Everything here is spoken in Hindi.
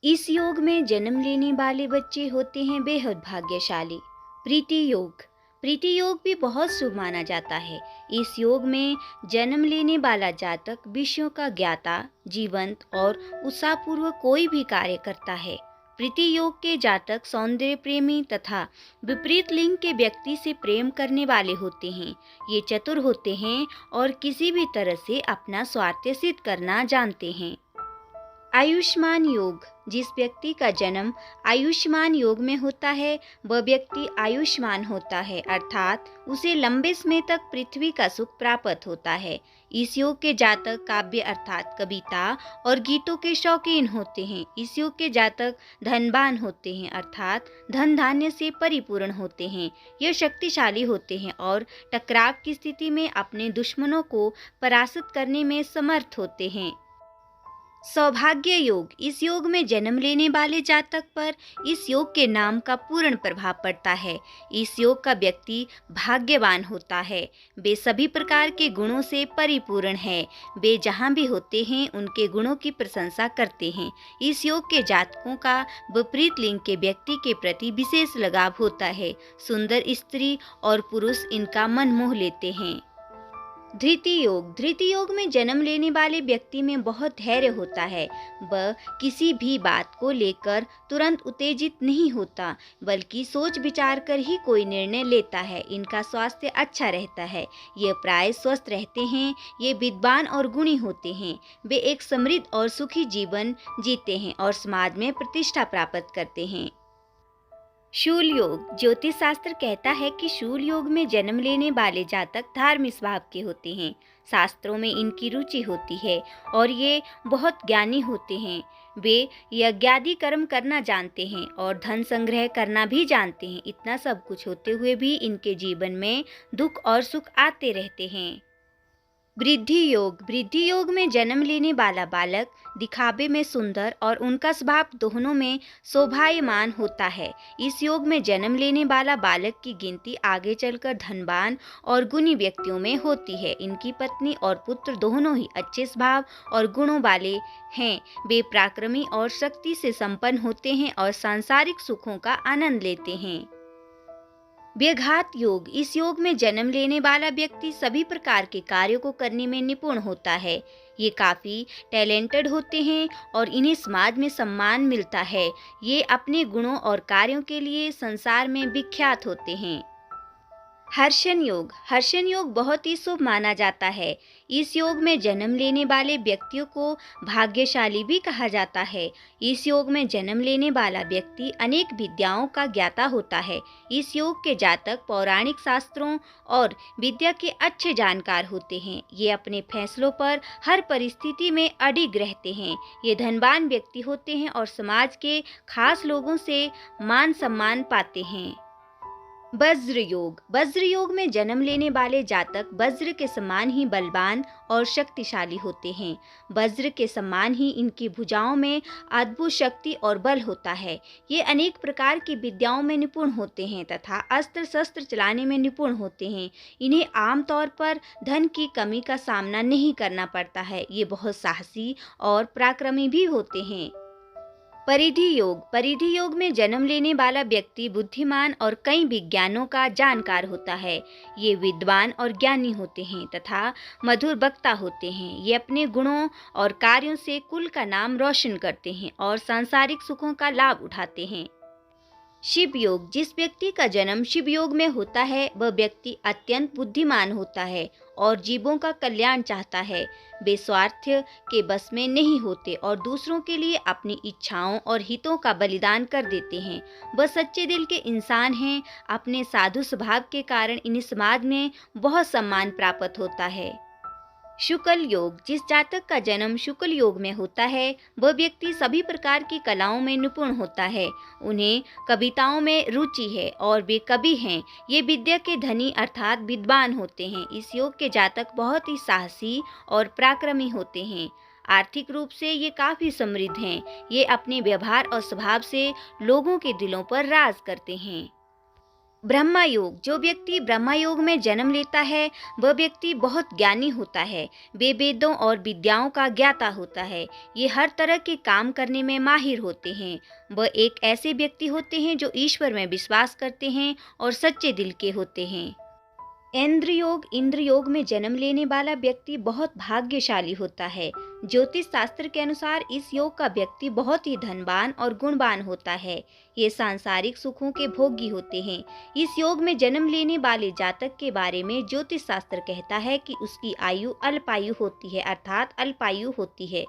इस योग में जन्म लेने वाले बच्चे होते हैं बेहद भाग्यशाली। प्रीति योग। प्रीति योग भी बहुत शुभ माना जाता है। इस योग में जन्म लेने वाला जातक विषयों का ज्ञाता, जीवंत और उत्साहपूर्वक कोई भी कार्य करता है। प्रीति योग के जातक सौंदर्य प्रेमी तथा विपरीत लिंग के व्यक्ति से प्रेम करने वाले होते हैं। ये चतुर होते हैं और किसी भी तरह से अपना स्वार्थ सिद्ध करना जानते हैं। आयुष्मान योग। जिस व्यक्ति का जन्म आयुष्मान योग में होता है वह व्यक्ति आयुष्मान होता है, अर्थात उसे लंबे समय तक पृथ्वी का सुख प्राप्त होता है। इस योग के जातक काव्य अर्थात कविता और गीतों के शौकीन होते हैं। इस योग के जातक धनवान होते हैं, अर्थात धन धान्य से परिपूर्ण होते हैं। यह शक्तिशाली होते हैं और टकराव की स्थिति में अपने दुश्मनों को पराजित करने में समर्थ होते हैं। सौभाग्य योग। इस योग में जन्म लेने वाले जातक पर इस योग के नाम का पूर्ण प्रभाव पड़ता है। इस योग का व्यक्ति भाग्यवान होता है। वे सभी प्रकार के गुणों से परिपूर्ण है। वे जहाँ भी होते हैं उनके गुणों की प्रशंसा करते हैं। इस योग के जातकों का विपरीत लिंग के व्यक्ति के प्रति विशेष लगाव होता है। सुंदर स्त्री और पुरुष इनका मन मोह लेते हैं। धृति योग। धृति योग में जन्म लेने वाले व्यक्ति में बहुत धैर्य होता है। वह किसी भी बात को लेकर तुरंत उत्तेजित नहीं होता, बल्कि सोच विचार कर ही कोई निर्णय लेता है। इनका स्वास्थ्य अच्छा रहता है। ये प्राय स्वस्थ रहते हैं। ये विद्वान और गुणी होते हैं। वे एक समृद्ध और सुखी जीवन जीते हैं और समाज में प्रतिष्ठा प्राप्त करते हैं। शूल योग। ज्योतिष शास्त्र कहता है कि शूल योग में जन्म लेने वाले जातक धार्मिक स्वभाव के होते हैं। शास्त्रों में इनकी रुचि होती है और ये बहुत ज्ञानी होते हैं। वे यज्ञादि कर्म करना जानते हैं और धन संग्रह करना भी जानते हैं। इतना सब कुछ होते हुए भी इनके जीवन में दुख और सुख आते रहते हैं। वृद्धि योग। वृद्धि योग में जन्म लेने वाला बालक दिखावे में सुंदर और उनका स्वभाव दोनों में शोभायमान होता है। इस योग में जन्म लेने वाला बालक की गिनती आगे चलकर धनवान और गुणी व्यक्तियों में होती है। इनकी पत्नी और पुत्र दोनों ही अच्छे स्वभाव और गुणों वाले हैं। वे पराक्रमी और शक्ति से संपन्न होते हैं और सांसारिक सुखों का आनंद लेते हैं। व्यघात योग। इस योग में जन्म लेने वाला व्यक्ति सभी प्रकार के कार्यों को करने में निपुण होता है। ये काफ़ी टैलेंटेड होते हैं और इन्हें समाज में सम्मान मिलता है। ये अपने गुणों और कार्यों के लिए संसार में विख्यात होते हैं। हर्षण योग। हर्षण योग बहुत ही शुभ माना जाता है। इस योग में जन्म लेने वाले व्यक्तियों को भाग्यशाली भी कहा जाता है। इस योग में जन्म लेने वाला व्यक्ति अनेक विद्याओं का ज्ञाता होता है। इस योग के जातक पौराणिक शास्त्रों और विद्या के अच्छे जानकार होते हैं। ये अपने फैसलों पर हर परिस्थिति में अडिग रहते हैं। ये धनवान व्यक्ति होते हैं और समाज के खास लोगों से मान सम्मान पाते हैं। वज्र योग। वज्र योग में जन्म लेने वाले जातक वज्र के समान ही बलवान और शक्तिशाली होते हैं। वज्र के समान ही इनकी भुजाओं में अद्भुत शक्ति और बल होता है। ये अनेक प्रकार की विद्याओं में निपुण होते हैं तथा अस्त्र शस्त्र चलाने में निपुण होते हैं। इन्हें आमतौर पर धन की कमी का सामना नहीं करना पड़ता है। ये बहुत साहसी और पराक्रमी भी होते हैं। परिधि योग। परिधि योग में जन्म लेने वाला व्यक्ति बुद्धिमान और कई विज्ञानों का जानकार होता है। ये विद्वान और ज्ञानी होते हैं तथा मधुर वक्ता होते हैं। ये अपने गुणों और कार्यों से कुल का नाम रोशन करते हैं और सांसारिक सुखों का लाभ उठाते हैं। शिव योग। जिस व्यक्ति का जन्म शिव योग में होता है वह व्यक्ति अत्यंत बुद्धिमान होता है और जीवों का कल्याण चाहता है। वे स्वार्थ के बस में नहीं होते और दूसरों के लिए अपनी इच्छाओं और हितों का बलिदान कर देते हैं। वह सच्चे दिल के इंसान हैं। अपने साधु स्वभाव के कारण इन्हें समाज में बहुत सम्मान प्राप्त होता है। शुक्ल योग। जिस जातक का जन्म शुक्ल योग में होता है वह व्यक्ति सभी प्रकार की कलाओं में निपुण होता है। उन्हें कविताओं में रुचि है और वे कवि हैं। ये विद्या के धनी अर्थात विद्वान होते हैं। इस योग के जातक बहुत ही साहसी और पराक्रमी होते हैं। आर्थिक रूप से ये काफ़ी समृद्ध हैं। ये अपने व्यवहार और स्वभाव से लोगों के दिलों पर राज करते हैं। ब्रह्मा योग, जो व्यक्ति ब्रह्मा योग में जन्म लेता है वह व्यक्ति बहुत ज्ञानी होता है। वे वेदों और विद्याओं का ज्ञाता होता है। ये हर तरह के काम करने में माहिर होते हैं। वह एक ऐसे व्यक्ति होते हैं जो ईश्वर में विश्वास करते हैं और सच्चे दिल के होते हैं। इंद्र योग में जन्म लेने वाला व्यक्ति बहुत भाग्यशाली होता है। ज्योतिष शास्त्र के अनुसार इस योग का व्यक्ति बहुत ही धनवान और गुणवान होता है। ये सांसारिक सुखों के भोगी होते हैं। इस योग में जन्म लेने वाले जातक के बारे में ज्योतिष शास्त्र कहता है कि उसकी आयु अल्पायु होती है, अर्थात अल्पायु होती है।